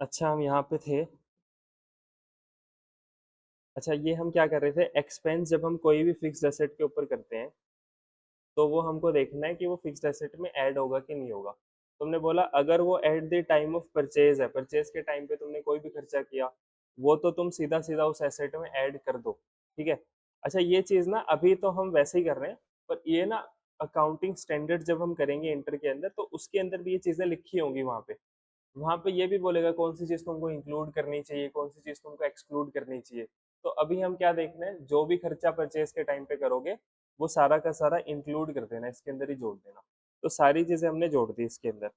अच्छा, हम यहाँ पे थे। अच्छा, ये हम क्या कर रहे थे, एक्सपेंस जब हम कोई भी फिक्स्ड एसेट के ऊपर करते हैं तो वो हमको देखना है कि वो फिक्स्ड एसेट में ऐड होगा कि नहीं होगा। तुमने बोला अगर वो at the time of purchase है, परचेज के टाइम पे तुमने कोई भी खर्चा किया, वो तो तुम सीधा सीधा उस एसेट में ऐड कर दो। ठीक है। अच्छा, ये चीज ना अभी तो हम वैसे ही कर रहे हैं, पर ये ना अकाउंटिंग स्टैंडर्ड जब हम करेंगे इंटर के अंदर, तो उसके अंदर भी ये चीजें लिखी होंगी वहां पे ये भी बोलेगा कौन सी चीज तुमको इंक्लूड करनी चाहिए, कौन सी चीज तुमको एक्सक्लूड करनी चाहिए। तो अभी हम क्या देख रहे हैं, जो भी खर्चा परचेज के टाइम पे करोगे वो सारा का सारा इंक्लूड कर देना, इसके अंदर ही जोड़ देना। तो सारी चीजें हमने जोड़ दी इसके अंदर।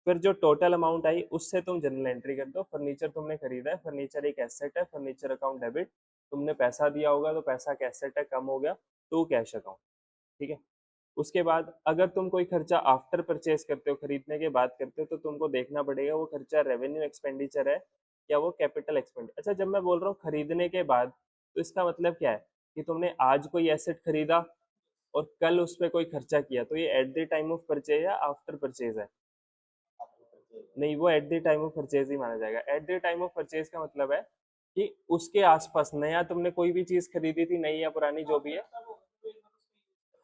फिर जो टोटल अमाउंट आई उससे तुम जनरल एंट्री कर दो। फर्नीचर तुमने खरीदा है, फर्नीचर एक एसेट है, फर्नीचर अकाउंट डेबिट। तुमने पैसा दिया होगा तो पैसा का एसेट है, कम हो गया तो कैश अकाउंट। ठीक है। उसके बाद अगर तुम कोई खर्चा आफ्टर परचेज करते हो, खरीदने के बाद करते हो, तो तुमको देखना पड़ेगा वो खर्चा रेवेन्यू एक्सपेंडिचर है या वो कैपिटल एक्सपेंडिचर। अच्छा, जब मैं बोल रहा हूँ खरीदने के बाद, तो इसका मतलब क्या है कि तुमने आज कोई एसेट खरीदा और कल उस पर कोई खर्चा किया, तो ये at the time of purchase या आफ्टर परचेज है? नहीं, वो at the time of purchase ही माना जाएगा। At the time of purchase का मतलब है कि उसके आसपास नया तुमने कोई भी चीज खरीदी थी, नई या पुरानी जो भी है।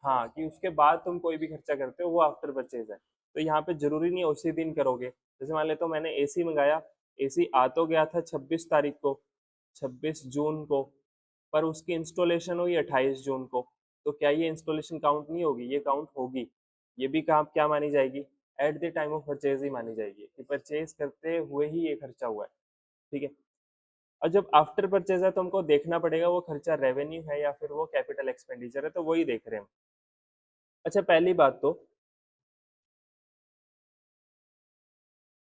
हाँ, कि उसके बाद तुम कोई भी खर्चा करते हो वो आफ्टर परचेज है। तो यहाँ पे जरूरी नहीं है उसी दिन करोगे। जैसे मान लेता हूँ मैंने एसी मंगाया, एसी आ तो गया था 26 तारीख को, 26 जून को, पर उसकी इंस्टॉलेशन हुई 28 जून को। तो क्या ये इंस्टॉलेशन काउंट नहीं होगी? ये काउंट होगी। ये भी काम क्या मानी जाएगी? At the time of purchase ही मानी जाएगी, कि परचेज करते हुए ही ये खर्चा हुआ है। ठीक है। और जब आफ्टर परचेज है तो हमको देखना पड़ेगा वो खर्चा रेवेन्यू है या फिर वो कैपिटल एक्सपेंडिचर है, तो वही देख रहे हैं हम। अच्छा, पहली बात तो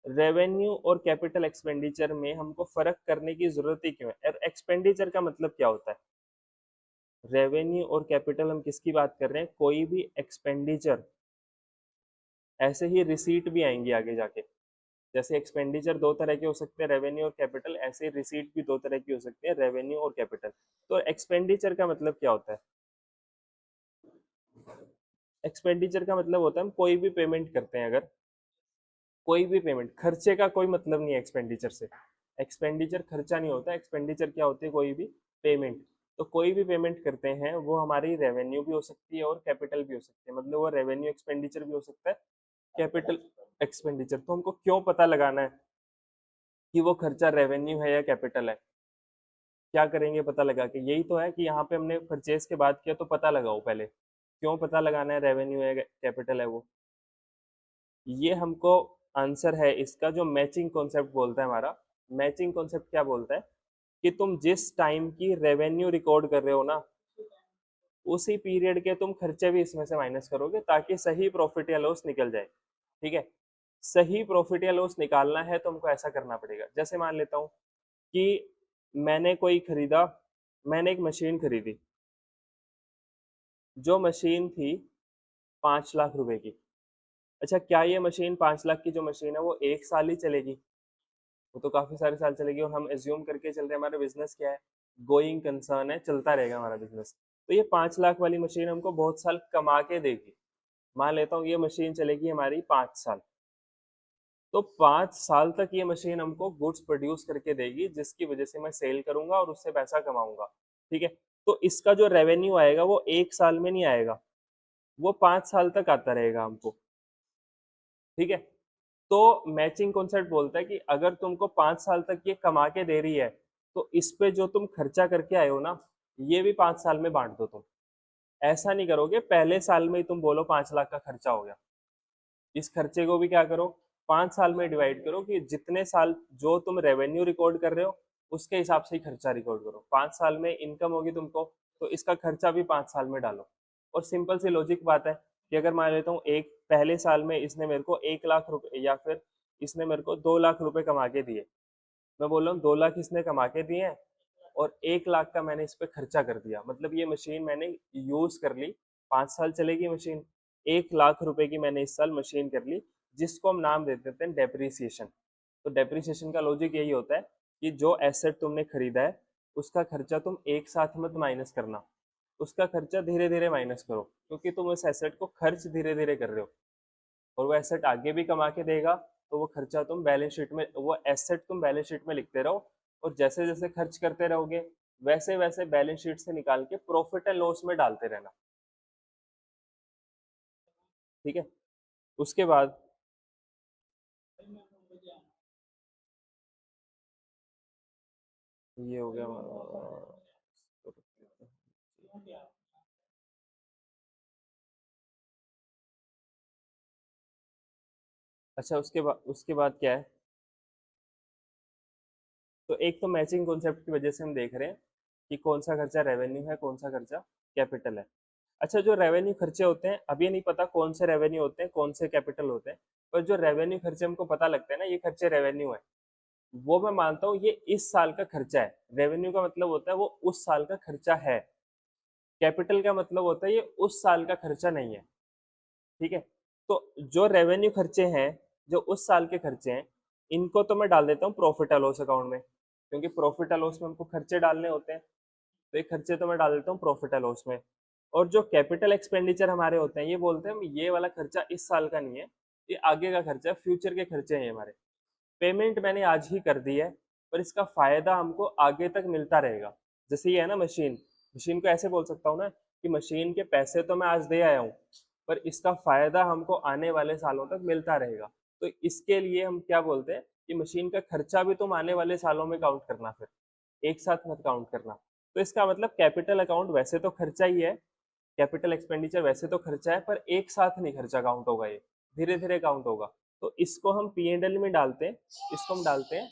रेवेन्यू और कैपिटल एक्सपेंडिचर में हमको फर्क करने की जरूरत ही क्यों है? एक्सपेंडिचर का मतलब क्या होता है? रेवेन्यू और कैपिटल हम किसकी बात कर रहे हैं? कोई भी एक्सपेंडिचर, ऐसे ही रिसीट भी आएंगी आगे जाके। जैसे एक्सपेंडिचर दो तरह के हो सकते हैं, रेवेन्यू और कैपिटल, ऐसे रिसीट भी दो तरह की हो सकती है, रेवेन्यू और कैपिटल। तो एक्सपेंडिचर का मतलब क्या होता है? एक्सपेंडिचर का मतलब होता है हम कोई भी पेमेंट करते हैं, अगर कोई भी पेमेंट, खर्चे का कोई मतलब नहीं है एक्सपेंडिचर से। एक्सपेंडिचर खर्चा नहीं होता, एक्सपेंडिचर क्या होती है? कोई भी पेमेंट। तो कोई भी पेमेंट करते हैं वो हमारी रेवेन्यू भी हो सकती है और कैपिटल भी हो सकती है, मतलब वो रेवेन्यू एक्सपेंडिचर भी हो सकता है, कैपिटल एक्सपेंडिचर। तो हमको क्यों पता लगाना है कि वो खर्चा रेवेन्यू है या कैपिटल है? क्या करेंगे पता लगा के? यही तो है कि यहाँ पे हमने परचेज के बाद किया तो पता लगाओ पहले। क्यों पता लगाना है रेवेन्यू है कैपिटल है वो? ये हमको आंसर है इसका जो मैचिंग कॉन्सेप्ट बोलता है हमारा। मैचिंग कॉन्सेप्ट क्या बोलता है कि तुम जिस टाइम की रेवेन्यू रिकॉर्ड कर रहे हो ना, उसी पीरियड के तुम खर्चे भी इसमें से माइनस करोगे, ताकि सही प्रॉफिट या लॉस निकल जाए। ठीक है। सही प्रॉफिट या लॉस निकालना है तो हमको ऐसा करना पड़ेगा। जैसे मान लेता हूँ कि मैंने कोई खरीदा, मैंने एक मशीन खरीदी, जो मशीन थी 5 लाख रुपए की। अच्छा, क्या ये मशीन 5 लाख की जो मशीन है वो एक साल ही चलेगी? वो तो काफी सारे साल चलेगी। और हम एज्यूम करके चल रहे हैं हमारा बिजनेस क्या है, गोइंग कंसर्न है, चलता रहेगा हमारा बिजनेस। तो ये 5 लाख वाली मशीन हमको बहुत साल कमा के देगी। मान लेता हूँ ये मशीन चलेगी हमारी 5 साल। तो 5 साल तक ये मशीन हमको गुड्स प्रोड्यूस करके देगी, जिसकी वजह से मैं सेल करूंगा और उससे पैसा कमाऊंगा। ठीक है। तो इसका जो रेवेन्यू आएगा वो एक साल में नहीं आएगा, वो 5 साल तक आता रहेगा हमको। ठीक है। तो मैचिंग कॉन्सेप्ट बोलता है कि अगर तुमको 5 साल तक ये कमा के दे रही है, तो इस पे जो तुम खर्चा करके आए हो ना, ये भी 5 साल में बांट दो तुम। ऐसा नहीं करोगे पहले साल में ही तुम बोलो 5 लाख का खर्चा हो गया। इस खर्चे को भी क्या करो, 5 साल में डिवाइड करो, कि जितने साल जो तुम रेवेन्यू रिकॉर्ड कर रहे हो उसके हिसाब से ही खर्चा रिकॉर्ड करो। 5 साल में इनकम होगी तुमको, तो इसका खर्चा भी 5 साल में डालो। और सिंपल सी लॉजिक बात है कि अगर मान लेता हूँ एक पहले साल में इसने मेरे को 1 लाख रुपए या फिर इसने मेरे को 2 लाख रुपए कमा के दिए, मैं बोल रहा हूँ 2 लाख इसने कमा के दिए हैं और 1 लाख का मैंने इस पे खर्चा कर दिया, मतलब ये मशीन मैंने यूज कर ली, 5 साल चलेगी मशीन। 1 लाख रुपए की मैंने इस साल मशीन कर ली, जिसको हम नाम दे देते हैं डेप्रिसिएशन। तो डेप्रिसिएशन का लॉजिक यही होता है कि जो एसेट तुमने खरीदा है उसका खर्चा तुम एक साथ मत माइनस करना, उसका खर्चा धीरे धीरे माइनस करो, क्योंकि तुम उस एसेट को खर्च धीरे धीरे कर रहे हो और वो एसेट आगे भी कमा के देगा तो वो खर्चा तुम बैलेंस शीट में, वो एसेट तुम बैलेंस शीट में लिखते रहो, और जैसे जैसे खर्च करते रहोगे वैसे वैसे बैलेंस शीट से निकाल के प्रॉफिट एंड लॉस में डालते रहना। ठीक है। उसके बाद ये हो गया अच्छा, उसके बाद क्या है, तो एक तो मैचिंग कॉन्सेप्ट की वजह से हम देख रहे हैं कि कौन सा खर्चा रेवेन्यू है, कौन सा खर्चा कैपिटल है। अच्छा, जो रेवेन्यू खर्चे होते हैं, अब ये नहीं पता कौन से रेवेन्यू होते हैं कौन से कैपिटल होते हैं, पर जो रेवेन्यू खर्चे हमको पता लगता है ना, ये खर्चे रेवेन्यू है, वो मैं मानता हूँ ये इस साल का खर्चा है। रेवेन्यू का मतलब होता है वो उस साल का खर्चा है, कैपिटल का मतलब होता है ये उस साल का खर्चा नहीं है। ठीक है। तो जो रेवेन्यू खर्चे हैं, जो उस साल के खर्चे हैं, इनको तो मैं डाल देता हूँ प्रॉफिट एंड लॉस अकाउंट में, क्योंकि प्रॉफिट एंड लॉस में हमको खर्चे डालने होते हैं, तो ये खर्चे तो मैं डाल देता हूँ प्रॉफिट एंड लॉस में। और जो कैपिटल एक्सपेंडिचर हमारे होते हैं, ये बोलते हैं हम ये वाला खर्चा इस साल का नहीं है, ये आगे का खर्चा है, फ्यूचर के खर्चे हैं ये हमारे। पेमेंट मैंने आज ही कर दी है, पर इसका फायदा हमको आगे तक मिलता रहेगा। जैसे ये है ना मशीन, मशीन को ऐसे बोल सकता हूँ ना कि मशीन के पैसे तो मैं आज दे आया हूँ, पर इसका फायदा हमको आने वाले सालों तक मिलता रहेगा। तो इसके लिए हम क्या बोलते हैं कि मशीन का खर्चा भी तुम आने वाले सालों में काउंट करना, फिर एक साथ मत काउंट करना। तो इसका मतलब कैपिटल अकाउंट वैसे तो खर्चा ही है, कैपिटल एक्सपेंडिचर वैसे तो खर्चा है, पर एक साथ नहीं खर्चा काउंट होगा, ये धीरे धीरे काउंट होगा। तो इसको हम पी एंड एल में डालते हैं, इसको हम डालते हैं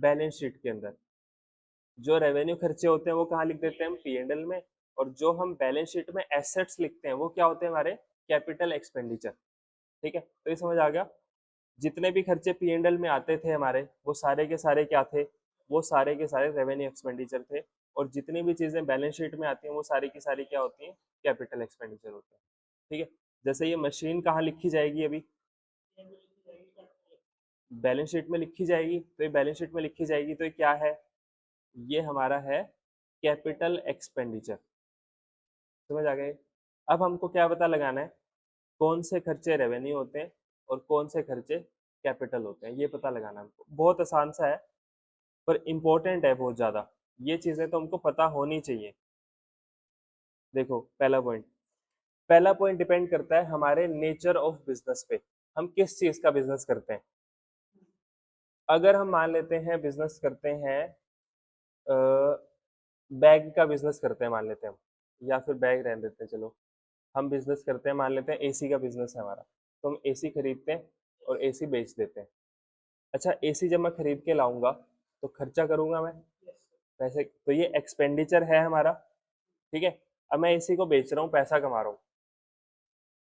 बैलेंस शीट के अंदर। जो रेवेन्यू खर्चे होते हैं वो कहाँ लिख देते हैं हम, पी एंड एल में। और जो हम बैलेंस शीट में एसेट्स लिखते हैं वो क्या होते हैं हमारे, कैपिटल एक्सपेंडिचर। ठीक है, तो ये समझ आ गया। जितने भी खर्चे पी एंड एल में आते थे हमारे, वो सारे के सारे क्या थे, वो सारे के सारे रेवेन्यू एक्सपेंडिचर थे। और जितनी भी चीजें बैलेंस शीट में आती हैं वो सारी की सारी क्या होती हैं, कैपिटल एक्सपेंडिचर होते हैं। ठीक है। जैसे ये मशीन कहाँ लिखी जाएगी अभी, बैलेंस शीट में लिखी जाएगी, तो ये बैलेंस शीट में लिखी जाएगी, तो ये क्या है, ये हमारा है कैपिटल एक्सपेंडिचर। समझ आ गए। अब हमको क्या पता लगाना है, कौन से खर्चे रेवेन्यू होते हैं और कौन से खर्चे कैपिटल होते हैं, ये पता लगाना है हमको। बहुत आसान सा है, पर इम्पोर्टेंट है बहुत ज़्यादा। ये चीज़ें तो हमको पता होनी चाहिए। देखो, पहला पॉइंट डिपेंड करता है हमारे नेचर ऑफ बिजनेस पे, हम किस चीज़ का बिजनेस करते हैं। अगर हम मान लेते हैं बिजनेस करते हैं, बैग का बिजनेस करते हैं मान लेते हैं हम, या फिर बैग रहने देते हैं चलो, हम बिजनेस करते हैं, मान लेते हैं एसी का बिजनेस है हमारा, तो हम एसी खरीदते हैं और एसी बेच देते हैं। अच्छा, एसी जब मैं खरीद के लाऊंगा तो खर्चा करूंगा मैं पैसे, तो ये एक्सपेंडिचर है हमारा। ठीक है। अब मैं एसी को बेच रहा हूँ, पैसा कमा रहा हूँ,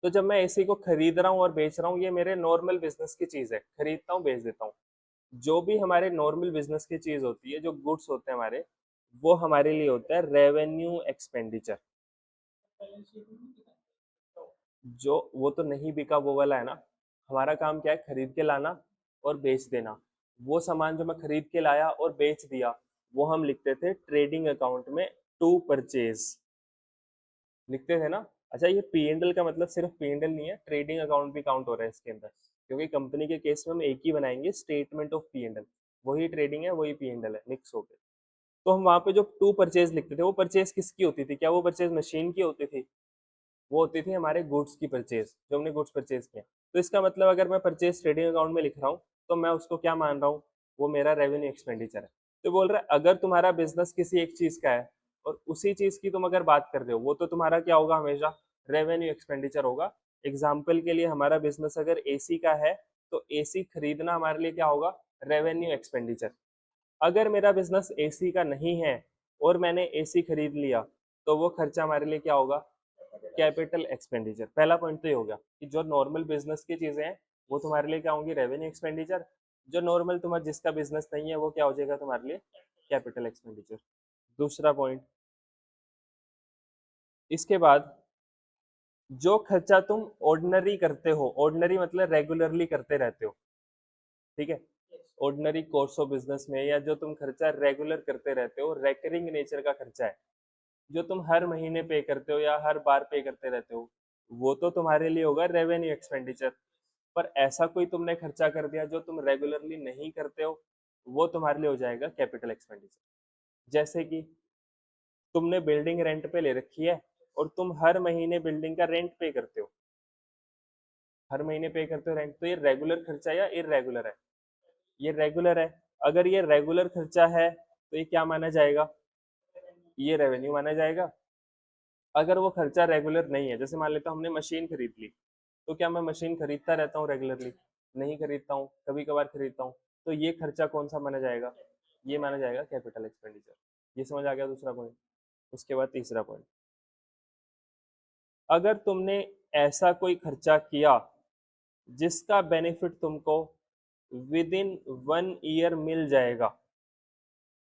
तो जब मैं एसी को खरीद रहा हूँ और बेच रहा हूँ, ये मेरे नॉर्मल बिजनेस की चीज है, खरीदता हूँ बेच देता हूँ। जो भी हमारे नॉर्मल बिजनेस की चीज होती है, जो गुड्स होते हैं हमारे, वो हमारे लिए होता है रेवेन्यू एक्सपेंडिचर। जो वो तो नहीं बिका वो वाला है ना, हमारा काम क्या है, खरीद के लाना और बेच देना। वो सामान जो मैं खरीद के लाया और बेच दिया, वो हम लिखते थे ट्रेडिंग अकाउंट में, टू परचेज लिखते थे ना। अच्छा, ये पी एंड एल का मतलब सिर्फ पी एंड एल नहीं है, ट्रेडिंग अकाउंट भी काउंट हो रहा है इसके अंदर, क्योंकि कंपनी के केस में हम एक ही बनाएंगे, statement of P and L. वही ट्रेडिंग है, वही पी एंड एल है, मिक्स हो गए। तो हम वहां पे जो टू परचेज लिखते थे, वो परचेज किसकी होती थी, क्या वो परचेज मशीन की होती थी, वो होती थी हमारे गुड्स की परचेज, जो हमने गुड्स परचेज किया। तो इसका मतलब अगर मैं परचेज ट्रेडिंग अकाउंट में लिख रहा हूँ, तो मैं उसको क्या मान रहा हूँ, वो मेरा रेवेन्यू एक्सपेंडिचर है। तो बोल रहा है अगर तुम्हारा बिजनेस किसी एक चीज का है और उसी चीज की तुम अगर बात कर रहे हो, वो तो तुम्हारा क्या होगा, हमेशा रेवेन्यू एक्सपेंडिचर होगा। एग्जाम्पल के लिए हमारा बिजनेस अगर एसी का है, तो एसी खरीदना हमारे लिए क्या होगा, रेवेन्यू एक्सपेंडिचर। अगर मेरा बिजनेस एसी का नहीं है और मैंने एसी खरीद लिया, तो वो खर्चा हमारे लिए क्या होगा, कैपिटल एक्सपेंडिचर। पहला पॉइंट तो ये हो गया कि जो नॉर्मल बिजनेस की चीजें हैं वो तुम्हारे लिए क्या होंगी, रेवेन्यू एक्सपेंडिचर। जो नॉर्मल तुम्हारा जिसका बिजनेस नहीं है वो क्या हो जाएगा तुम्हारे लिए, कैपिटल एक्सपेंडिचर। दूसरा पॉइंट, इसके बाद जो खर्चा तुम ऑर्डिनरी करते हो, ऑर्डिनरी मतलब रेगुलरली करते रहते हो, ठीक है, ऑर्डिनरी कोर्स ऑफ बिजनेस में, या जो तुम खर्चा रेगुलर करते रहते हो, रेकरिंग नेचर का खर्चा है, जो तुम हर महीने पे करते हो या हर बार पे करते रहते हो, वो तो तुम्हारे लिए होगा रेवेन्यू एक्सपेंडिचर। पर ऐसा कोई तुमने खर्चा कर दिया जो तुम रेगुलरली नहीं करते हो, वो तुम्हारे लिए हो जाएगा कैपिटल एक्सपेंडिचर। जैसे कि तुमने बिल्डिंग रेंट पे ले रखी है और तुम हर महीने बिल्डिंग का रेंट पे करते हो, हर महीने पे करते हो रेंट, तो ये रेगुलर खर्चा या इरेगुलर है? ये रेगुलर है। अगर ये रेगुलर खर्चा है तो ये क्या माना जाएगा? ये रेवेन्यू माना जाएगा। अगर वो खर्चा रेगुलर नहीं है, जैसे मान लेता हूँ हमने मशीन खरीद ली, तो क्या मैं मशीन खरीदता रहता हूँ रेगुलरली? नहीं खरीदता हूँ, कभी कभार खरीदता हूँ। तो ये खर्चा कौन सा माना जाएगा? ये माना जाएगा कैपिटल एक्सपेंडिचर। ये समझ आ गया दूसरा पॉइंट। उसके बाद तीसरा पॉइंट, अगर तुमने ऐसा कोई खर्चा किया जिसका बेनिफिट तुमको विद इन 1 ईयर मिल जाएगा,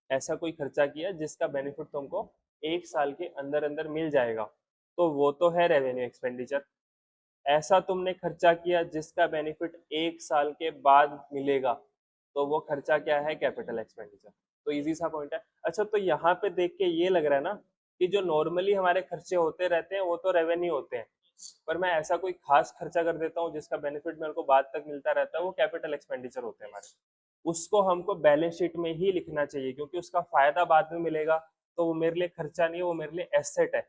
ऐसा कोई खर्चा किया जिसका बेनिफिट तुमको 1 साल के अंदर अंदर मिल जाएगा, तो वो तो है रेवेन्यू एक्सपेंडिचर। ऐसा तुमने खर्चा किया जिसका बेनिफिट 1 साल के बाद मिलेगा, तो वो खर्चा क्या है? Capital expenditure. तो इजी सा पॉइंट है। अच्छा, तो यहाँ पे देख के ये लग रहा है ना कि जो नॉर्मली हमारे खर्चे होते रहते हैं वो तो रेवेन्यू होते हैं, पर मैं ऐसा कोई खास खर्चा कर देता हूँ जिसका बेनिफिट मेरे को बाद तक मिलता रहता है, वो कैपिटल एक्सपेंडिचर होते हैं हमारे। उसको हमको बैलेंस शीट में ही लिखना चाहिए, क्योंकि उसका फायदा बाद में मिलेगा। तो वो मेरे लिए खर्चा नहीं है, वो मेरे लिए एसेट है।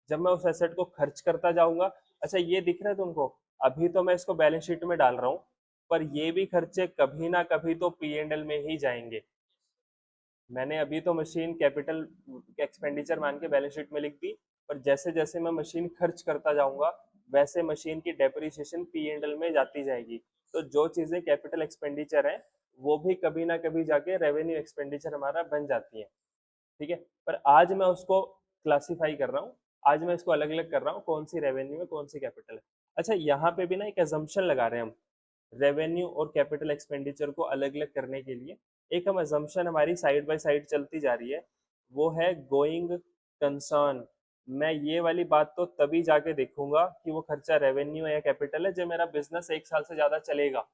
जब मैं उस एसेट को खर्च करता जाऊंगा, अच्छा ये दिख रहा है तुमको, अभी तो मैं इसको बैलेंस शीट में डाल रहा हूँ, पर ये भी खर्चे कभी ना कभी तो पी एंड एल में ही जाएंगे। मैंने अभी तो मशीन कैपिटल एक्सपेंडिचर मान के बैलेंस शीट में लिख दी, पर जैसे जैसे मैं मशीन खर्च करता जाऊंगा, वैसे मशीन की डेप्रिसिएशन पी एंड एल में जाती जाएगी। तो जो चीजें कैपिटल एक्सपेंडिचर है, वो भी कभी ना कभी जाके रेवेन्यू एक्सपेंडिचर हमारा बन जाती है। ठीक है, पर आज मैं उसको क्लासिफाई कर रहा हूँ, आज मैं इसको अलग अलग कर रहा हूँ, कौन सी रेवेन्यू है कौन सी कैपिटल है। अच्छा, यहाँ पे भी ना एक एजम्पशन लगा रहे हैं हम, रेवेन्यू और कैपिटल एक्सपेंडिचर को अलग अलग करने के लिए। एक हम एजम्पशन हमारी साइड बाय साइड चलती जा रही है, वो है गोइंग कंसर्न। मैं ये वाली बात तो तभी जाके देखूंगा कि वो खर्चा रेवेन्यू है या कैपिटल है जब मेरा बिजनेस 1 साल से ज्यादा चलेगा।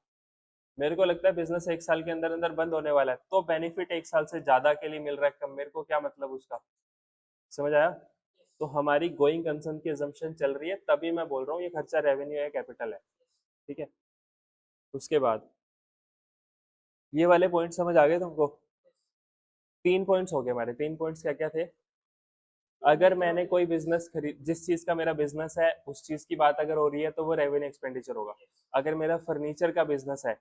मेरे को लगता है बिजनेस 1 साल के अंदर अंदर बंद होने वाला है, तो बेनिफिट 1 साल से ज्यादा के लिए मिल रहा है कम, मेरे को क्या मतलब उसका? समझ आया? तो हमारी गोइंग कंसर्न की assumption चल रही है, तभी मैं बोल रहा हूँ ये खर्चा रेवेन्यू है कैपिटल है। ठीक है, उसके बाद ये वाले पॉइंट समझ आ गए तुमको? 3 पॉइंट्स हो गए हमारे। 3 पॉइंट्स क्या क्या थे? अगर मैंने कोई बिजनेस खरीद, जिस चीज का मेरा बिजनेस है उस चीज की बात अगर हो रही है तो वो रेवेन्यू एक्सपेंडिचर होगा। अगर मेरा फर्नीचर का बिजनेस है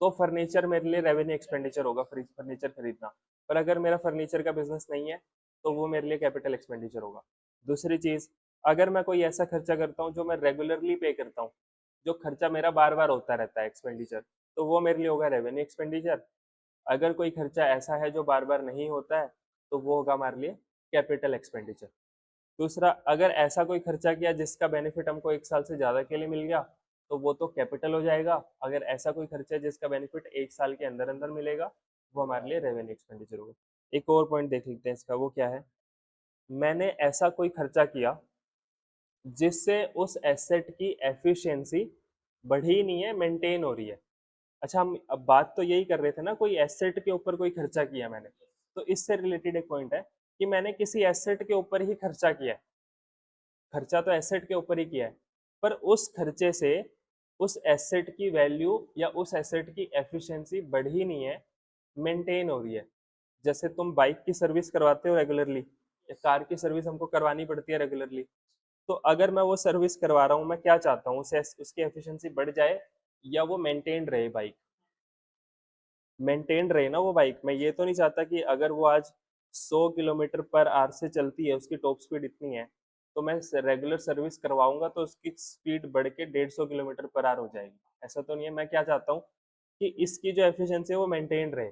तो फर्नीचर मेरे लिए रेवेन्यू एक्सपेंडिचर होगा, फर्नीचर खरीदना। पर अगर मेरा फर्नीचर का बिजनेस नहीं है तो वो मेरे लिए कैपिटल एक्सपेंडिचर होगा। दूसरी चीज, अगर मैं कोई ऐसा खर्चा करता हूँ जो मैं रेगुलरली पे करता हूँ, जो खर्चा मेरा बार बार होता रहता है एक्सपेंडिचर, तो वो मेरे लिए होगा रेवेन्यू एक्सपेंडिचर। अगर कोई खर्चा ऐसा है जो बार बार नहीं होता है, तो वो होगा हमारे लिए कैपिटल एक्सपेंडिचर। दूसरा, अगर ऐसा कोई खर्चा किया जिसका बेनिफिट हमको 1 साल से ज्यादा के लिए मिल गया, तो वो तो कैपिटल हो जाएगा। अगर ऐसा कोई खर्चा है जिसका बेनिफिट 1 साल के अंदर अंदर मिलेगा, वो हमारे लिए रेवेन्यू एक्सपेंडिचर होगा। एक और पॉइंट देख लेते हैं इसका, वो क्या है? मैंने ऐसा कोई खर्चा किया जिससे उस एसेट की एफिशिएंसी बढ़ी नहीं है, मेंटेन हो रही है। अच्छा, हम अब बात तो यही कर रहे थे ना, कोई एसेट के ऊपर कोई खर्चा किया मैंने, तो इससे रिलेटेड एक पॉइंट है कि मैंने किसी एसेट के ऊपर ही खर्चा किया है। खर्चा तो एसेट के ऊपर ही किया है, पर उस खर्चे से उस एसेट की वैल्यू या उस एसेट की एफिशिएंसी बढ़ी नहीं है, मेंटेन हो रही है। जैसे तुम बाइक की सर्विस करवाते हो रेगुलरली, या कार की सर्विस हमको करवानी पड़ती है रेगुलरली, तो अगर मैं वो सर्विस करवा रहा हूँ, मैं क्या चाहता हूँ, उसे उसकी एफिशिएंसी बढ़ जाए या वो मेंटेन रहे बाइक? मेंटेन रहे ना वो बाइक। मैं ये तो नहीं चाहता कि अगर वो आज 100 किलोमीटर पर आवर से चलती है, उसकी टॉप स्पीड इतनी है, तो मैं रेगुलर सर्विस करवाऊंगा तो उसकी स्पीड बढ़ के 150 किलोमीटर पर आवर हो जाएगी। ऐसा तो नहीं है। मैं क्या चाहता हूँ कि इसकी जो एफिशिएंसी है वो मेंटेन रहे,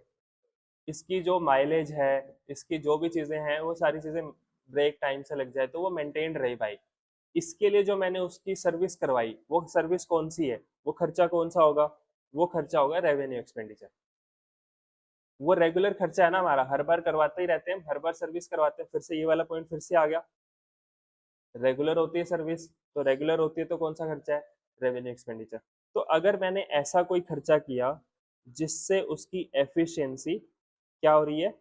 इसकी जो माइलेज है, इसकी जो भी चीजें हैं, वो सारी चीजें ब्रेक टाइम से लग जाए तो वो मेंटेन रहे बाइक। इसके लिए जो मैंने उसकी सर्विस करवाई, वो सर्विस कौन सी है, वो खर्चा कौन सा होगा? वो खर्चा होगा रेवेन्यू एक्सपेंडिचर। वो रेगुलर खर्चा है ना हमारा, हर बार करवाते ही रहते हैं, हर बार सर्विस करवाते हैं। फिर से ये वाला पॉइंट फिर से आ गया, रेगुलर होती है सर्विस, तो रेगुलर होती है तो कौन सा खर्चा है? Revenue expenditure. तो अगर मैंने ऐसा कोई खर्चा किया जिससे उसकी एफिशिएंसी क्या हो रही है?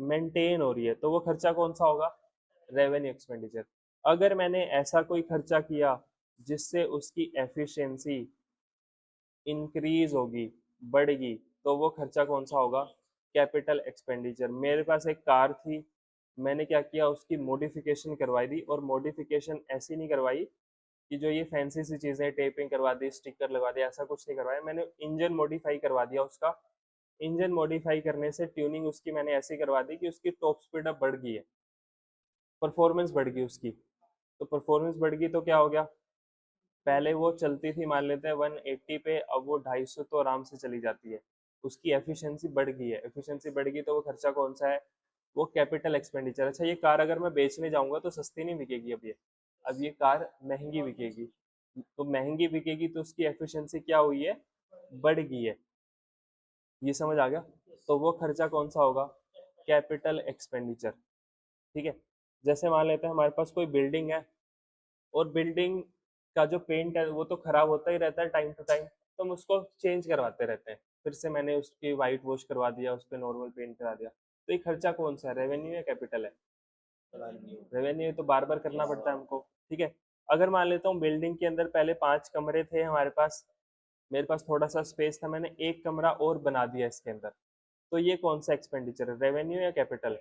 मेंटेन हो रही है, तो वो खर्चा कौन सा होगा? Revenue expenditure. अगर मैंने ऐसा कोई खर्चा किया जिससे उसकी एफिशिएंसी इंक्रीज होगी, बढ़ेगी, तो वो खर्चा कौन सा होगा? Capital expenditure. मेरे पास एक कार थी, मैंने क्या किया, उसकी मॉडिफिकेशन करवाई दी, और मॉडिफिकेशन ऐसी नहीं करवाई कि जो ये फैंसी सी चीज़ें, टेपिंग करवा दी, स्टिकर लगा दिया, ऐसा कुछ नहीं करवाया मैंने। इंजन मॉडिफाई करवा दिया उसका। इंजन मॉडिफाई करने से ट्यूनिंग उसकी मैंने ऐसी करवा दी कि उसकी टॉप स्पीड अब बढ़ गई है, परफॉर्मेंस बढ़ गई उसकी। तो परफॉर्मेंस बढ़ गई तो क्या हो गया, पहले वो चलती थी मान लेते हैं 180 पे, अब वो 250 तो आराम से चली जाती है। उसकी एफिशिएंसी बढ़ गई है, एफिशिएंसी बढ़ गई तो वो खर्चा कौन सा है? वो कैपिटल एक्सपेंडिचर। अच्छा, ये कार अगर मैं बेचने जाऊंगा तो सस्ती नहीं बिकेगी अब ये कार महंगी बिकेगी। तो महंगी बिकेगी तो उसकी एफिशिएंसी क्या हुई है? बढ़ गई है। ये समझ आ गया? तो वो खर्चा कौन सा होगा? Capital expenditure. ठीक है। जैसे मान लेते हैं हमारे पास कोई बिल्डिंग है, और बिल्डिंग का जो पेंट है वो तो खराब होता ही रहता है टाइम टू टाइम, तो हम उसको चेंज करवाते रहते हैं। फिर से मैंने उसकी वाइट वॉश करवा दिया, उस पर नॉर्मल पेंट करा दिया। तो ये खर्चा कौन सा है? रेवेन्यू या कैपिटल है? रेवेन्यू। तो बार बार करना पड़ता है हमको। ठीक है। अगर मान लेता हूँ बिल्डिंग के अंदर पहले 5 कमरे थे हमारे पास, मेरे पास थोड़ा सा स्पेस था, मैंने एक कमरा और बना दिया इसके अंदर, तो ये कौन सा एक्सपेंडिचर है? रेवेन्यू या कैपिटल?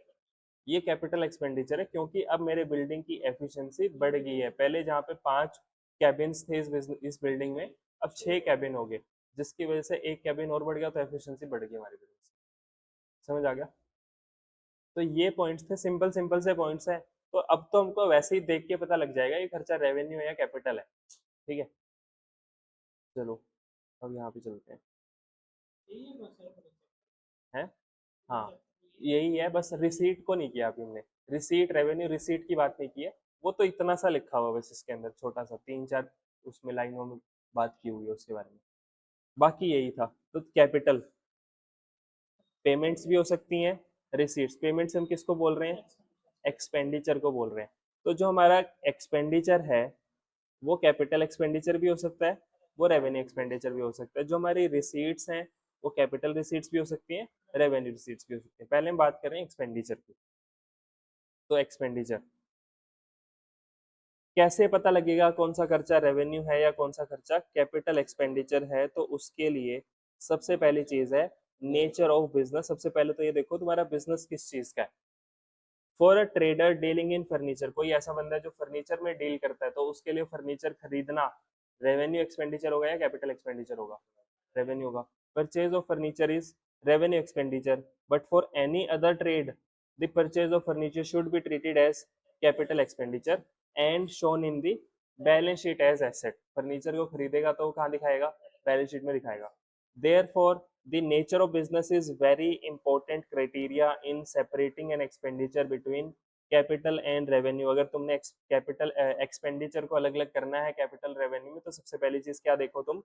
ये कैपिटल एक्सपेंडिचर है, क्योंकि अब मेरे बिल्डिंग की एफिशिएंसी बढ़ गई है। पहले जहाँ पे 5 कैबिन्स थे इस बिल्डिंग में, अब 6 कैबिन हो गए, जिसकी वजह से एक कैबिन और बढ़ गया, तो एफिशिएंसी बढ़ गई हमारी बिल्डिंग की। समझ आ गया? तो ये पॉइंट्स थे, सिंपल सिंपल से पॉइंट्स हैं। तो अब तो हमको वैसे ही देख के पता लग जाएगा ये खर्चा रेवेन्यू है या कैपिटल है। ठीक है। चलो अब यहाँ पे चलते हैं। हाँ, यही है, बस रिसीट को नहीं किया अभी हमने। रिसीट, रेवेन्यू रिसीट की बात नहीं की है। वो तो इतना सा लिखा हुआ है बस इसके अंदर, छोटा सा 3-4 उसमें लाइनों में बात की हुई है उसके बारे में। बाकी यही था। तो कैपिटल, पेमेंट्स भी हो सकती हैं, रिसीट्स। पेमेंट्स हम किसको बोल रहे हैं? एक्सपेंडिचर को बोल रहे हैं। तो जो हमारा एक्सपेंडिचर है वो कैपिटल एक्सपेंडिचर भी हो सकता है, वो रेवेन्यू एक्सपेंडिचर भी हो सकता है। जो हमारी रिसीट्स हैं वो कैपिटल रिसीट्स भी हो सकती हैं, रेवेन्यू रिसीट्स भी हो सकती हैं। पहले हम बात करें एक्सपेंडिचर की। तो एक्सपेंडिचर कैसे पता लगेगा कौन सा खर्चा रेवेन्यू है या कौन सा खर्चा कैपिटल एक्सपेंडिचर है? तो उसके लिए सबसे पहली चीज है नेचर ऑफ बिजनेस। सबसे पहले तो ये देखो तुम्हारा बिजनेस किस चीज का है। For a trader dealing in furniture, कोई ऐसा बंदा है जो फर्नीचर में डील करता है, तो उसके लिए फर्नीचर खरीदना रेवेन्यू एक्सपेंडिचर होगा या कैपिटल एक्सपेंडिचर होगा? रेवेन्यू होगा। Purchase of furniture is revenue expenditure, but for any other trade the purchase of furniture should be treated as capital expenditure and shown in the balance sheet as asset. Furniture को खरीदेगा तो वो कहाँ दिखाएगा? Balance sheet में दिखाएगा। Therefore, the nature of business is very important criteria in separating an expenditure between capital and revenue. अगर तुमने कैपिटल एक्सपेंडिचर को अलग अलग करना है कैपिटल रेवेन्यू में, तो सबसे पहली चीज क्या देखो तुम?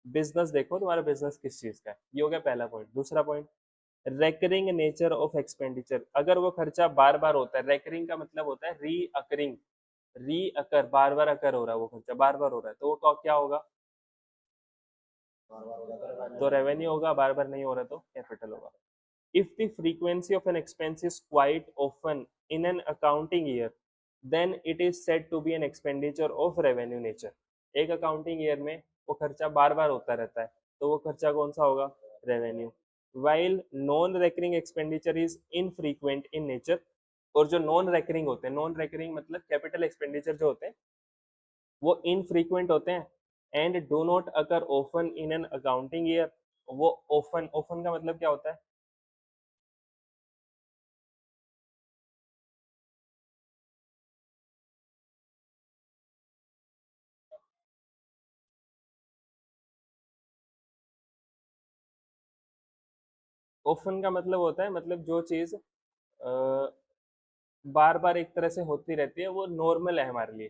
बिजनेस देखो, तुम्हारा बिजनेस किस चीज का है। ये हो गया पहला पॉइंट। दूसरा point, recurring nature of expenditure. अगर वो खर्चा बार बार होता है, रेकरिंग का मतलब होता है री अकरिंग, री अकर, बार बार अकर हो रहा है, वो खर्चा बार बार हो रहा है, तो वो क्या होगा? तो रेवेन्यू होगा। बार बार नहीं हो रहा तो कैपिटल होगा। If the frequency of an expense is quite often in an accounting year, then it is said to be an expenditure of revenue nature. एक अकाउंटिंग ईयर में वो खर्चा बार बार होता रहता है, तो वो खर्चा कौन सा होगा? Revenue. While non recurring expenditure is infrequent in nature, और जो नॉन रेकरिंग होते हैं, नॉन रेकरिंग मतलब कैपिटल एक्सपेंडिचर जो होते हैं वो इनफ्रीक्वेंट होते हैं and do not occur often in an accounting year. वो ऑफन, ऑफन का मतलब क्या होता है? ऑफन का मतलब होता है, मतलब जो चीज बार बार एक तरह से होती रहती है, वो नॉर्मल है हमारे लिए।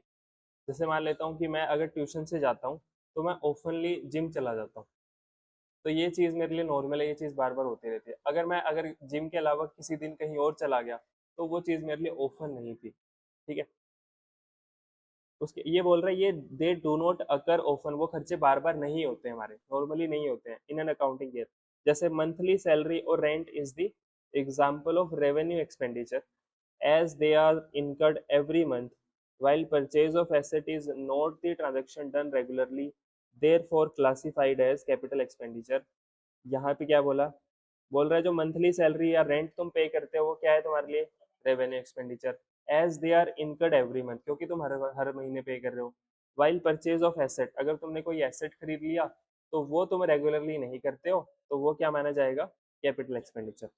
जैसे मान लेता हूँ कि मैं अगर ट्यूशन से जाता हूँ तो मैं ओपनली जिम चला जाता हूँ, तो ये चीज़ मेरे लिए नॉर्मल है, ये चीज़ बार बार होती रहती है। अगर जिम के अलावा किसी दिन कहीं और चला गया तो वो चीज़ मेरे लिए ओपन नहीं थी। ठीक है। उसके ये बोल रहा है ये they do not occur often, वो खर्चे बार बार नहीं होते हमारे, नॉर्मली नहीं होते हैं इन एन अकाउंटिंग ईयर। जैसे मंथली सैलरी और rent is the example of revenue expenditure as they are incurred every month while purchase of asset is not the transaction done regularly, therefore classified as capital expenditure। यहाँ पे क्या बोला, बोल रहा है जो मंथली सैलरी या रेंट तुम पे करते हो वो क्या है तुम्हारे लिए, revenue expenditure, as they are incurred every month, क्योंकि तुम हर महीने पे कर रहे हो। वाइल परचेज ऑफ एसेट, अगर तुमने कोई एसेट खरीद लिया तो वो तुम रेगुलरली नहीं करते हो, तो वो क्या माना जाएगा, capital expenditure.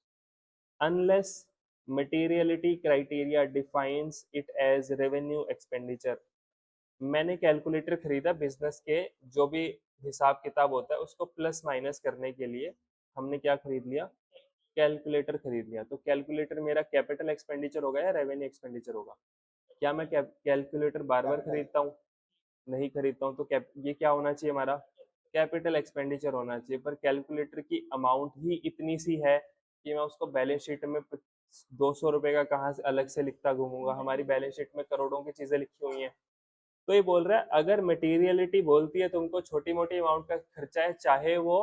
Unless materiality criteria defines it as revenue expenditure. मैंने कैलकुलेटर खरीदा बिजनेस के, जो भी हिसाब किताब होता है उसको प्लस माइनस करने के लिए हमने क्या खरीद लिया, कैलकुलेटर खरीद लिया। तो कैलकुलेटर मेरा कैपिटल एक्सपेंडिचर होगा या रेवेन्यू एक्सपेंडिचर होगा। क्या मैं कैलकुलेटर बार बार खरीदता हूँ, नहीं खरीदता हूँ, तो ये क्या होना चाहिए हमारा, कैपिटल एक्सपेंडिचर होना चाहिए। पर कैलकुलेटर की अमाउंट ही इतनी सी है कि मैं उसको बैलेंस शीट में 200 रुपये का कहाँ से अलग से लिखता घूमूंगा, हमारी बैलेंस शीट में करोड़ों की चीजें लिखी हुई हैं। तो ये बोल रहा है अगर मटेरियलिटी बोलती है तुमको छोटी मोटी अमाउंट का खर्चा है, चाहे वो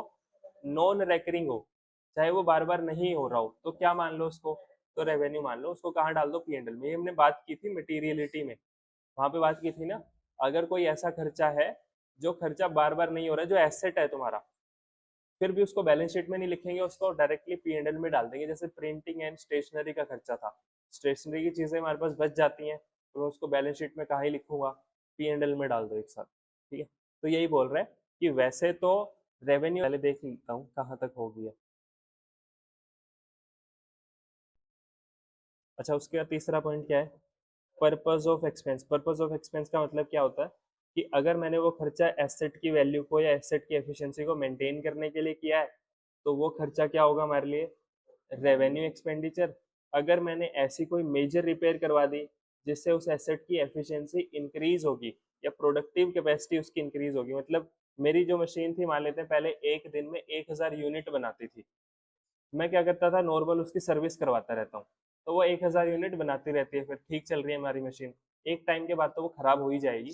नॉन रेकरिंग हो, चाहे वो बार बार नहीं हो रहा हो, तो क्या मान लो उसको, तो रेवेन्यू मान लो उसको। कहाँ डाल दो, पीएनएल में। ये हमने बात की थी मटेरियलिटी में, वहां पे बात की थी ना। अगर कोई ऐसा खर्चा है जो खर्चा बार बार नहीं हो रहा है, जो एसेट है तुम्हारा, फिर भी उसको बैलेंस शीट में नहीं लिखेंगे, उसको डायरेक्टली पीएनएल में डाल देंगे। जैसे प्रिंटिंग एंड स्टेशनरी का खर्चा था, स्टेशनरी की चीजें हमारे पास बच जाती हैं, तो मैं उसको बैलेंस शीट में कहाँ ही लिखूंगा, पीएनएल में डाल दो एक साथ। ठीक है, तो यही बोल रहे हैं कि वैसे तो रेवेन्यू, पहले देख लेता हूँ कहाँ तक हो गया। अच्छा, उसके बाद तीसरा पॉइंट क्या है, purpose of expense. Purpose of expense का मतलब क्या होता है कि अगर मैंने वो खर्चा एसेट की वैल्यू को या एसेट की एफिशिएंसी को मेंटेन करने के लिए किया है, तो वो खर्चा क्या होगा हमारे लिए, रेवेन्यू एक्सपेंडिचर। अगर मैंने ऐसी कोई मेजर रिपेयर करवा दी जिससे उस एसेट की एफिशिएंसी इंक्रीज होगी या प्रोडक्टिव कैपेसिटी उसकी इंक्रीज होगी, मतलब मेरी जो मशीन थी मान लेते हैं पहले एक दिन में 1000 यूनिट बनाती थी, मैं क्या करता था, नॉर्मल उसकी सर्विस करवाता रहता हूँ, तो वो 1000 यूनिट बनाती रहती है, फिर ठीक चल रही है हमारी मशीन। एक टाइम के बाद तो वो खराब हो ही जाएगी।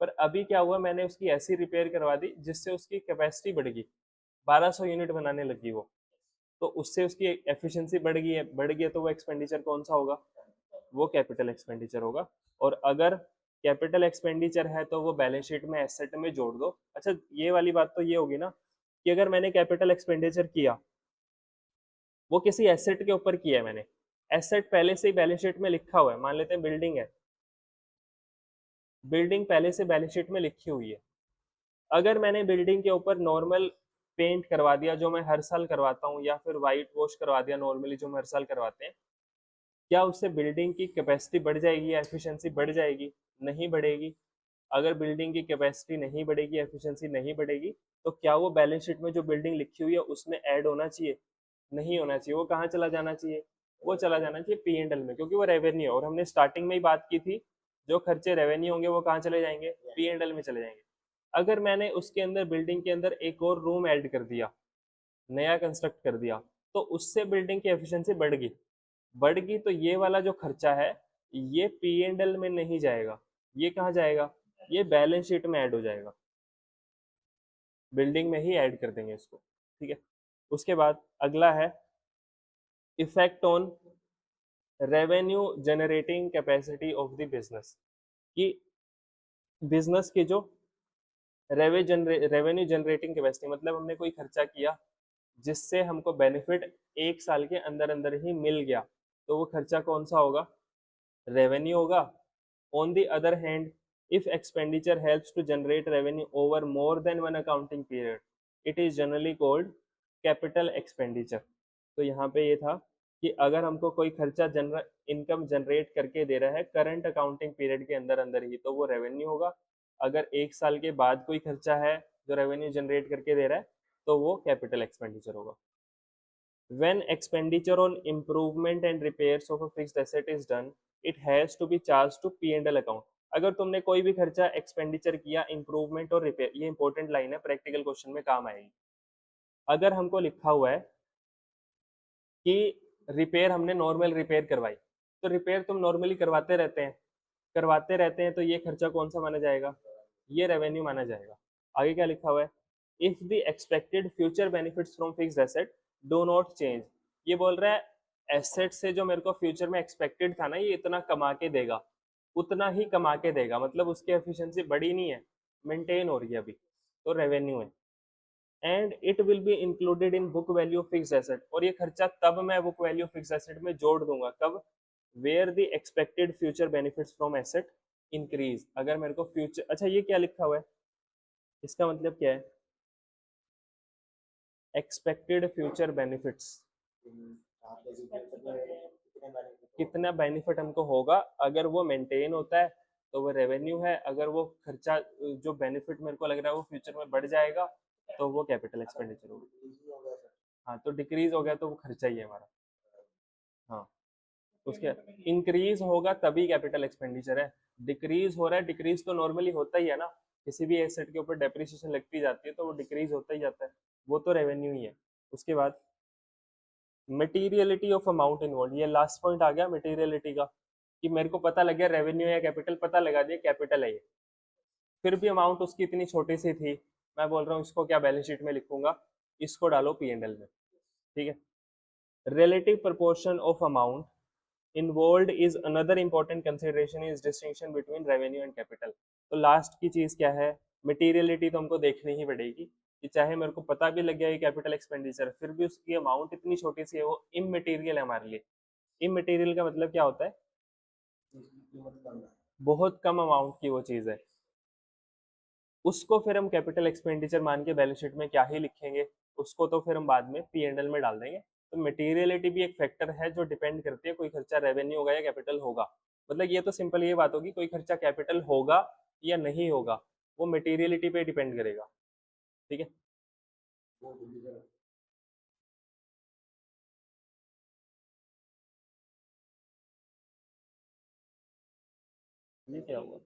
पर अभी क्या हुआ, मैंने उसकी ऐसी रिपेयर करवा दी जिससे उसकी कैपेसिटी बढ़ गई, 1200 यूनिट बनाने लगी वो, तो उससे उसकी एफिशिएंसी बढ़ गई है, तो वो एक्सपेंडिचर कौन सा होगा, वो कैपिटल एक्सपेंडिचर होगा। और अगर कैपिटल एक्सपेंडिचर है तो वो बैलेंस शीट में एसेट में जोड़ दो। अच्छा, ये वाली बात तो ये होगी ना कि अगर मैंने कैपिटल एक्सपेंडिचर किया, वो किसी एसेट के ऊपर किया है मैंने, एसेट पहले से ही बैलेंस शीट में लिखा हुआ है, मान लेते हैं बिल्डिंग है, बिल्डिंग पहले से बैलेंस शीट में लिखी हुई है। अगर मैंने बिल्डिंग के ऊपर नॉर्मल पेंट करवा दिया जो मैं हर साल करवाता हूँ, या फिर वाइट वॉश करवा दिया नॉर्मली जो हम हर साल करवाते हैं, क्या उससे बिल्डिंग की कैपेसिटी बढ़ जाएगी या एफिशिएंसी बढ़ जाएगी, नहीं बढ़ेगी। अगर बिल्डिंग की कैपेसिटी नहीं बढ़ेगी, एफिशिएंसी नहीं बढ़ेगी, तो क्या वो बैलेंस शीट में जो बिल्डिंग लिखी हुई है उसमें ऐड होना चाहिए, नहीं होना चाहिए। वो कहाँ चला जाना चाहिए, वो चला जाना चाहिए पीएनएल में, क्योंकि वो रेवेन्यू है। और हमने स्टार्टिंग में ही बात की थी, जो खर्चे रेवेन्यू होंगे वो कहाँ चले जाएंगे, पीएनएल में चले जाएंगे। अगर मैंने उसके अंदर बिल्डिंग के अंदर एक और रूम ऐड कर दिया, नया कंस्ट्रक्ट कर दिया, तो उससे बिल्डिंग की एफिशिएंसी बढ़ गई, तो ये वाला जो खर्चा है ये पीएनएल में नहीं जाएगा, ये कहाँ जाएगा, ये बैलेंस शीट में ऐड हो जाएगा, बिल्डिंग में ही ऐड कर देंगे इसको। ठीक है, उसके बाद अगला है effect on revenue generating capacity of the business, कि बिजनेस की जो रेवेन्यू जनरेटिंग कैपेसिटी, मतलब हमने कोई खर्चा किया जिससे हमको बेनिफिट एक साल के अंदर अंदर ही मिल गया, तो वो खर्चा कौन सा होगा, रेवेन्यू होगा। On the other hand, if expenditure helps to generate revenue over more than one accounting period, it is generally called capital expenditure. तो यहाँ पे ये था कि अगर हमको कोई खर्चा इनकम जनरेट करके दे रहा है करंट अकाउंटिंग पीरियड के अंदर अंदर ही, तो वो रेवेन्यू होगा। अगर एक साल के बाद कोई खर्चा है जो रेवेन्यू जनरेट करके दे रहा है, तो वो कैपिटल एक्सपेंडिचर होगा। When expenditure on improvement and repairs of a fixed asset is done, it has to be charged to P&L account। अगर तुमने कोई भी खर्चा एक्सपेंडिचर किया इंप्रूवमेंट और रिपेयर, ये इंपॉर्टेंट लाइन है, प्रैक्टिकल क्वेश्चन में काम आएगी। अगर हमको लिखा हुआ है कि रिपेयर हमने नॉर्मल रिपेयर करवाई, तो रिपेयर तुम नॉर्मली करवाते रहते हैं, तो ये खर्चा कौन सा माना जाएगा, ये रेवेन्यू माना जाएगा। आगे क्या लिखा हुआ है, if the expected future benefits from fixed asset do not change. ये बोल रहा है एसेट से जो मेरे को फ्यूचर में एक्सपेक्टेड था ना, ये इतना कमा के देगा, उतना ही कमा के देगा, मतलब उसकी एफिशिएंसी बढ़ी नहीं है, मेंटेन हो रही है अभी, तो रेवेन्यू है। And it will be included in book value fix asset, और ये खर्चा तब मैं बुक वैल्यू फिक्स एसेट में जोड़ दूंगा कब, where the expected future benefits from asset increase. अगर मेरे को फ्यूचर, अच्छा ये क्या लिखा हुआ है, इसका मतलब क्या है, एक्सपेक्टेड फ्यूचर बेनिफिट्स, कितना बेनिफिट हमको होगा अगर वो मेंटेन होता है, तो वो रेवेन्यू है। अगर वो खर्चा, जो बेनिफिट मेरे को लग रहा है वो फ्यूचर में बढ़ जाएगा, तो वो कैपिटल एक्सपेंडिचर होगा। हाँ, तो डिक्रीज हो गया तो वो खर्चा ही है हमारा। हाँ, उसके इंक्रीज होगा तभी कैपिटल एक्सपेंडिचर है। डिक्रीज हो रहा है, डिक्रीज तो नॉर्मली होता ही है ना, किसी भी एसेट के ऊपर डेप्रिसिएशन लगती जाती है तो वो डिक्रीज होता ही जाता है, वो तो रेवेन्यू ही है। उसके बाद मटेरियलिटी ऑफ अमाउंट इन्वॉल्व, ये लास्ट पॉइंट आ गया मटेरियलिटी का, कि मेरे को पता लग गया रेवेन्यू या कैपिटल, पता लगा दिया कैपिटल है ये, फिर भी अमाउंट उसकी इतनी छोटी सी थी, मैं बोल रहा हूँ इसको क्या बैलेंस शीट में लिखूंगा, इसको डालो पी एंड एल में। ठीक है, relative proportion of amount involved is another important consideration is distinction between revenue and capital। तो लास्ट की चीज क्या है, मटेरियलिटी तो हमको देखनी ही पड़ेगी, कि चाहे मेरे को पता भी लग गया ये कैपिटल एक्सपेंडिचर, फिर भी उसकी अमाउंट इतनी छोटी सी है, वो इमटेरियल है हमारे लिए। इमटेरियल का मतलब क्या होता है, बहुत कम अमाउंट की वो चीज है, उसको फिर हम कैपिटल एक्सपेंडिचर मान के बैलेंस शीट में क्या ही लिखेंगे, उसको तो फिर हम बाद में पी एंड एल में डाल देंगे। तो मटेरियलिटी भी एक फैक्टर है जो डिपेंड करती है कोई खर्चा रेवेन्यू होगा या कैपिटल होगा। मतलब ये तो सिंपल ये बात होगी, कोई खर्चा कैपिटल होगा या नहीं होगा, वो मटेरियलिटी पे डिपेंड करेगा। ठीक है, ये क्या हुआ,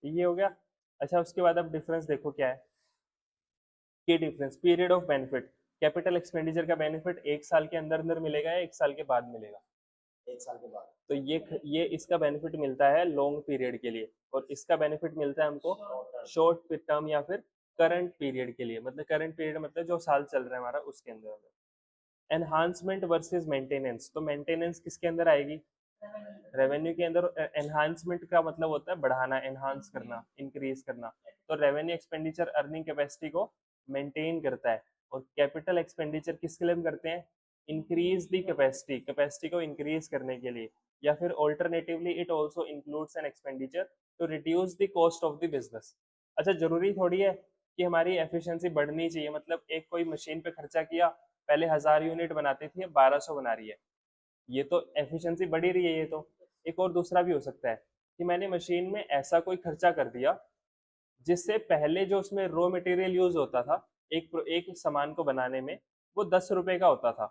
ये हो गया। अच्छा, उसके बाद अब डिफरेंस देखो क्या है, की difference period of benefit, capital expenditure का बेनिफिट एक साल के अंदर अंदर मिलेगा या एक साल के बाद मिलेगा, तो ये इसका बेनिफिट मिलता है लॉन्ग पीरियड के लिए, और इसका बेनिफिट मिलता है हमको शॉर्ट टर्म या फिर करंट पीरियड के लिए, मतलब करंट पीरियड मतलब जो साल चल रहा है हमारा उसके अंदर। एनहांसमेंट वर्सेस मेंटेनेंस, तो मेंटेनेंस किसके अंदर आएगी, रेवेन्यू के अंदर। एनहांसमेंट का मतलब होता है बढ़ाना, एनहांस करना, इंक्रीज करना, तो रेवेन्यू एक्सपेंडिचर अर्निंग कैपेसिटी को मेंटेन करता है, और कैपिटल एक्सपेंडिचर किसके लिए हम करते हैं, इंक्रीज दी कैपेसिटी, कैपेसिटी को इंक्रीज करने के लिए, या फिर alternatively it also includes an expenditure to reduce the cost of the business. अच्छा, जरूरी थोड़ी है कि हमारी एफिशिएंसी बढ़नी चाहिए, मतलब एक कोई मशीन पे खर्चा किया, पहले 1000 यूनिट बनाती थी अब 1200 बना रही है, ये तो एफिशिएंसी बढ़ी रही है। ये तो एक और दूसरा भी हो सकता है कि मैंने मशीन में ऐसा कोई खर्चा कर दिया जिससे पहले जो उसमें रॉ मटेरियल यूज होता था एक सामान को बनाने में, वो 10 रुपए का होता था,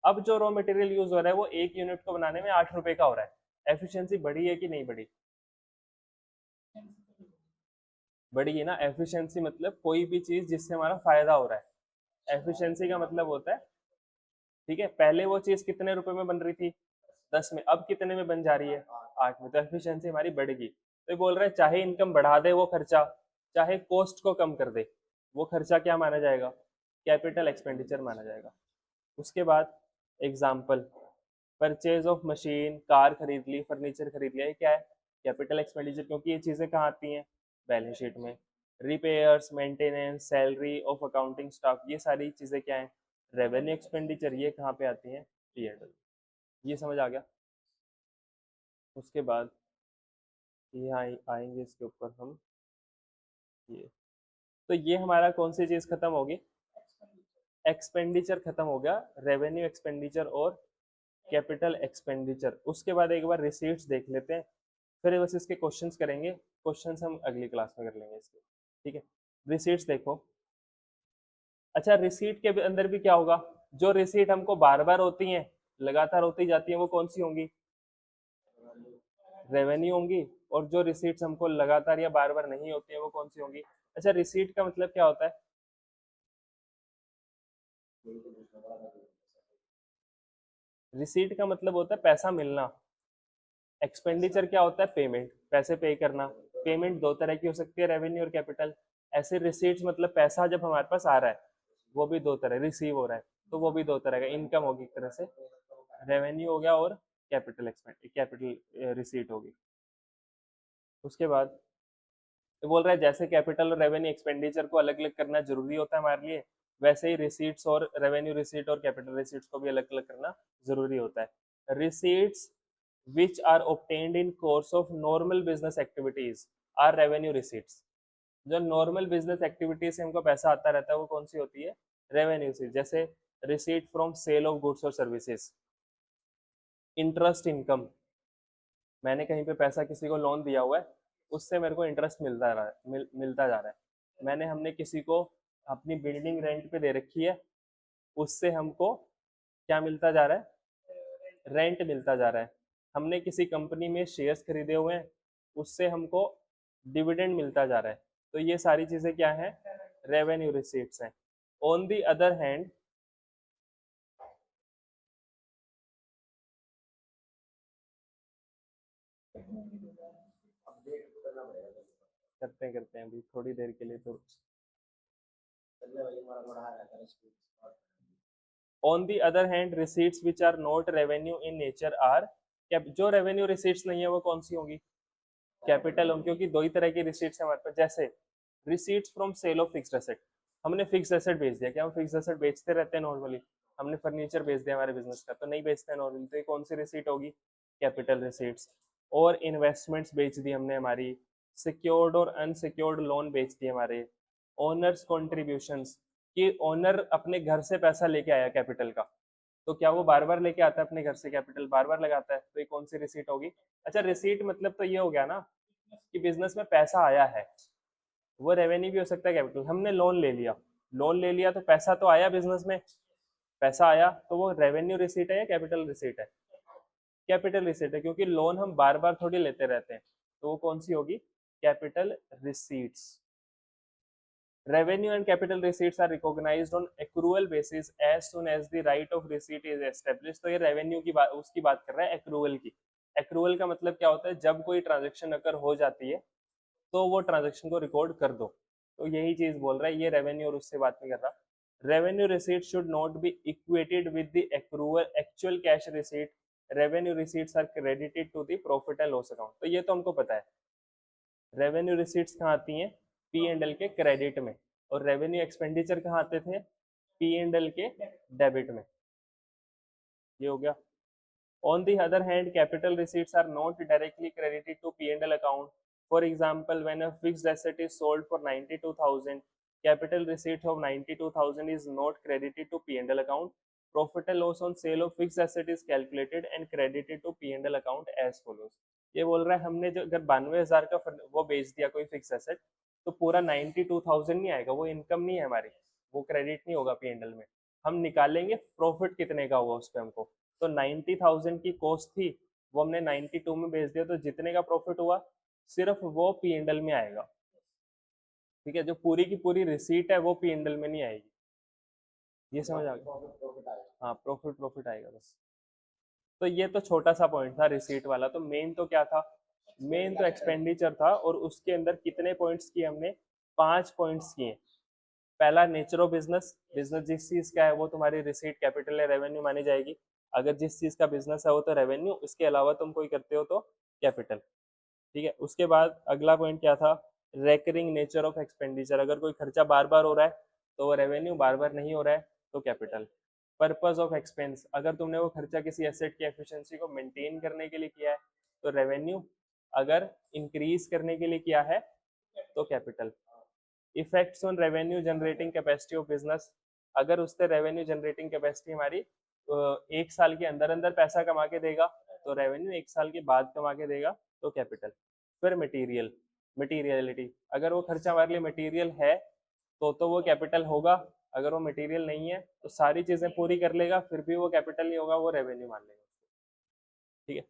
अब जो रॉ मटेरियल यूज हो रहा है वो 1 यूनिट को बनाने में 8 रुपए का हो रहा है। एफिशिएंसी बढ़ी है कि नहीं बढ़ी, बढ़ी है ना। एफिशिएंसी मतलब कोई भी चीज जिससे हमारा फायदा हो रहा है, एफिशिएंसी का मतलब होता है, ठीक है, पहले वो चीज कितने रुपए में बन रही थी, 10 में, अब कितने में बन जा रही है, 8 में, तो एफिशिएंसी हमारी बढ़ेगी। तो ये बोल रहे हैं चाहे इनकम बढ़ा दे वो खर्चा, चाहे कॉस्ट को कम कर दे, वो खर्चा क्या माना जाएगा, कैपिटल एक्सपेंडिचर माना जाएगा। उसके बाद example, purchase of machine, car खरीद ली, फर्नीचर खरीद लिया, ये क्या है, कैपिटल एक्सपेंडिचर, क्योंकि ये चीजें कहाँ आती हैं, बैलेंस शीट में। Repairs, maintenance, salary of accounting staff, ये सारी चीजें क्या है, रेवेन्यू एक्सपेंडिचर, ये कहाँ पे आती हैं, पी&एल। ये समझ आ गया। उसके बाद यहाँ आएंगे इसके ऊपर हम, ये, तो ये हमारा कौन सी चीज खत्म होगी, एक्सपेंडिचर खत्म हो गया, रेवेन्यू एक्सपेंडिचर और कैपिटल एक्सपेंडिचर। उसके बाद एक बार रिसीट्स देख लेते हैं, फिर बस इसके क्वेश्चंस करेंगे, क्वेश्चंस हम अगली क्लास में कर लेंगे इसके। ठीक है, रिसीट्स देखो। अच्छा, रिसीट के अंदर भी क्या होगा, जो रिसीट हमको बार बार होती हैं, लगातार होती जाती हैं, वो कौन सी होंगी, रेवेन्यू होंगी। और जो रिसीट्स हमको लगातार या बार बार नहीं होती है वो कौन सी होंगी। अच्छा, रिसीट का मतलब क्या होता है, रिसीट का मतलब होता है पैसा मिलना, एक्सपेंडिचर क्या होता है, पेमेंट, पैसे पे करना। पेमेंट दो तरह की हो सकती है, रेवेन्यू और कैपिटल। ऐसे रिसीट्स मतलब पैसा जब हमारे पास आ रहा है, वो भी दो तरह, रिसीव हो रहा है तो वो भी दो तरह का, इनकम होगी एक तरह से, रेवेन्यू हो गया, और कैपिटल रिसीट होगी। उसके बाद तो बोल रहा है जैसे कैपिटल और रेवेन्यू एक्सपेंडिचर को अलग अलग करना जरूरी होता है हमारे लिए, वैसे ही रिसीट्स और रेवेन्यू रिसीट और कैपिटल रिसीट्स को भी अलग अलग करना जरूरी होता है। Receipts which are obtained in course of normal business activities are revenue receipts. जो नॉर्मल बिजनेस एक्टिविटीज से हमको पैसा आता रहता है वो कौन सी होती है, रेवेन्यू रिसीट। जैसे receipt from sale of goods और सर्विसेज, इंटरेस्ट इनकम, मैंने कहीं पे पैसा किसी को लोन दिया हुआ है, उससे मेरे को इंटरेस्ट मिलता रहा है, मिलता जा रहा है। हमने किसी को अपनी बिल्डिंग रेंट पे दे रखी है, उससे हमको क्या मिलता जा रहा है, रेंट मिलता जा रहा है। हमने किसी कंपनी में शेयर्स खरीदे हुए हैं, उससे हमको डिविडेंड मिलता जा रहा है। तो ये सारी चीजें क्या है, रेवेन्यू रिसीट्स हैं। ऑन दी अदर हैंड, करते हैं अभी थोड़ी देर के लिए तो। On the other hand receipts which are not revenue in nature are, जो रेवेन्यू रिसीट्स नहीं है वो कौन सी होंगी, कैपिटल होंगी, क्योंकि दो ही तरह की रिसीट्स है हमारे पास। जैसे receipts from sale of fixed asset, हमने फिक्स्ड एसेट बेच दिया, क्या हम फिक्स्ड एसेट बेचते रहते हैं नॉर्मली, हमने फर्नीचर बेच दिया हमारे बिजनेस का, तो नहीं बेचते हैं नॉर्मली, तो ये कौन सी रिसीट होगी, कैपिटल रिसीट्स। और इन्वेस्टमेंट्स बेच दी हमने हमारी, सिक्योर्ड और अनसिक्योर्ड लोन बेच दिए हमारे, ओनर्स कॉन्ट्रीब्यूशंस, कि ओनर अपने घर से पैसा लेके आया कैपिटल का, तो क्या वो बार बार लेके आता है अपने घर से कैपिटल, बार बार लगाता है, तो ये कौन सी रिसीट होगी। अच्छा, रिसीट मतलब तो ये हो गया ना कि बिजनेस में पैसा आया है, वो रेवेन्यू भी हो सकता है कैपिटल। हमने लोन ले लिया, लोन ले लिया तो पैसा तो आया बिजनेस में, पैसा आया तो वो रेवेन्यू रिसीट है या कैपिटल रिसीट है, कैपिटल रिसीट है, क्योंकि लोन हम बार बार थोड़ी लेते रहते हैं, तो वो कौन सी होगी, capital receipts. Revenue and capital receipts are recognized on accrual basis as soon as the right of receipt is established। तो ये रेवेन्यू की बात, उसकी बात कर रहा है, एक्रूवल की। एक्रूवल का मतलब क्या होता है, जब कोई ट्रांजेक्शन अगर हो जाती है तो वो ट्रांजेक्शन को रिकॉर्ड कर दो, तो यही चीज बोल रहा है, ये रेवेन्यू और उससे बात नहीं कर रहा। Revenue receipt should not be equated with the accrual actual cash receipt, revenue receipts are credited to the profit and loss account. तो ये तो हमको पता है, रेवेन्यू रिसीट्स कहाँ आती हैं, पी एंड एल के क्रेडिट में, और रेवेन्यू एक्सपेंडिचर कहाँ आते थे, पी एंड एल के डेबिट में। ये हो गया। On the other hand capital receipts are not directly credited to P and L account. For example, when a fixed asset is sold for 92,000, capital receipt of 92,000 is not credited to P and L account. Profit and loss on sale of fixed asset is calculated and credited to P and L account as follows. ये बोल रहा है हमने जो अगर 92,000 का वो बेच दिया कोई फिक्स एसेट, तो पूरा 92,000 नहीं आएगा, वो इनकम नहीं है हमारी, वो क्रेडिट नहीं होगा पी&एल में। हम निकालेंगे प्रॉफिट कितने का हुआ उस पर हमको, तो 90,000 की कॉस्ट थी, वो हमने 92 में बेच दिया, तो जितने का प्रॉफिट हुआ सिर्फ वो पी&एल में आएगा। ठीक है, जो पूरी की पूरी रिसीट है वो पी&एल में नहीं आएगी। ये समझ आ गया, हाँ, प्रॉफिट प्रॉफिट आएगा बस। तो ये तो छोटा सा पॉइंट था रिसीट वाला, तो मेन तो क्या था, मेन तो एक्सपेंडिचर था, और उसके अंदर कितने पॉइंट्स किए हमने, 5 पॉइंट्स किए। पहला, नेचर ऑफ बिजनेस, बिजनेस जिस चीज का है वो तुम्हारी रिसीट, कैपिटल या रेवेन्यू मानी जाएगी। अगर जिस चीज का बिजनेस है वो तो रेवेन्यू, उसके अलावा तुम कोई करते हो तो कैपिटल। ठीक है, उसके बाद अगला पॉइंट क्या था, रेकरिंग नेचर ऑफ एक्सपेंडिचर, अगर कोई खर्चा बार बार हो रहा है तो वो रेवेन्यू, बार बार नहीं हो रहा है तो कैपिटल। पर्पस ऑफ एक्सपेंस, अगर तुमने वो खर्चा किसी एसेट की एफिशिएंसी को मेंटेन करने के लिए किया है तो रेवेन्यू, अगर इंक्रीज करने के लिए किया है तो capital. Effects on revenue generating capacity of business, अगर उससे रेवेन्यू जनरेटिंग कैपेसिटी हमारी एक साल के अंदर अंदर पैसा कमा के देगा तो रेवेन्यू, एक साल के बाद कमा के देगा तो कैपिटल। फिर मटेरियल, मटीरियलिटी, अगर वो खर्चा हमारे लिए मटेरियल है तो वो कैपिटल होगा, अगर वो मटेरियल नहीं है तो सारी चीजें पूरी कर लेगा फिर भी वो कैपिटल नहीं होगा, वो रेवेन्यू मान लेगा उसको। ठीक है,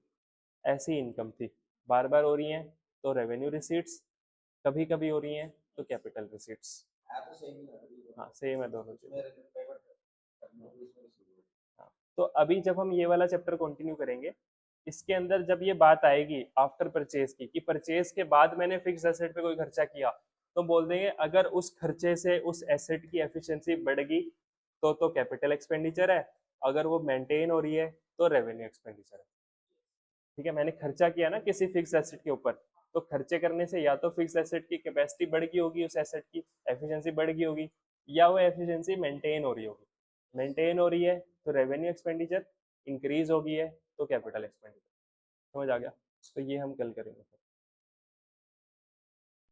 ऐसी इनकम थी, बार बार हो रही है तो रेवेन्यू रिसीट्स, कभी कभी हो रही हैं तो कैपिटल रिसीट्स। हाँ, सेम है दोनों चीजें। हाँ, तो अभी जब हम ये वाला चैप्टर कंटिन्यू करेंगे, इसके अंदर जब ये बात आएगी आफ्टर परचेज की, कि परचेज के बाद मैंने फिक्स एसेट पे कोई खर्चा किया, तो बोल देंगे अगर उस खर्चे से उस एसेट की एफिशिएंसी बढ़ गई तो कैपिटल एक्सपेंडिचर है, अगर वो मेंटेन हो रही है तो रेवेन्यू एक्सपेंडिचर है। ठीक है, मैंने खर्चा किया ना किसी फिक्स एसेट के ऊपर, तो खर्चे करने से या तो फिक्स एसेट की कैपेसिटी बढ़ गई होगी, उस एसेट की एफिशिएंसी बढ़ गई होगी, या वो एफिशिएंसी मेंटेन हो रही होगी। मेंटेन हो रही है तो रेवेन्यू एक्सपेंडिचर, इंक्रीज हो गई है तो कैपिटल एक्सपेंडिचर। समझ आ गया? तो ये हम कल करेंगे।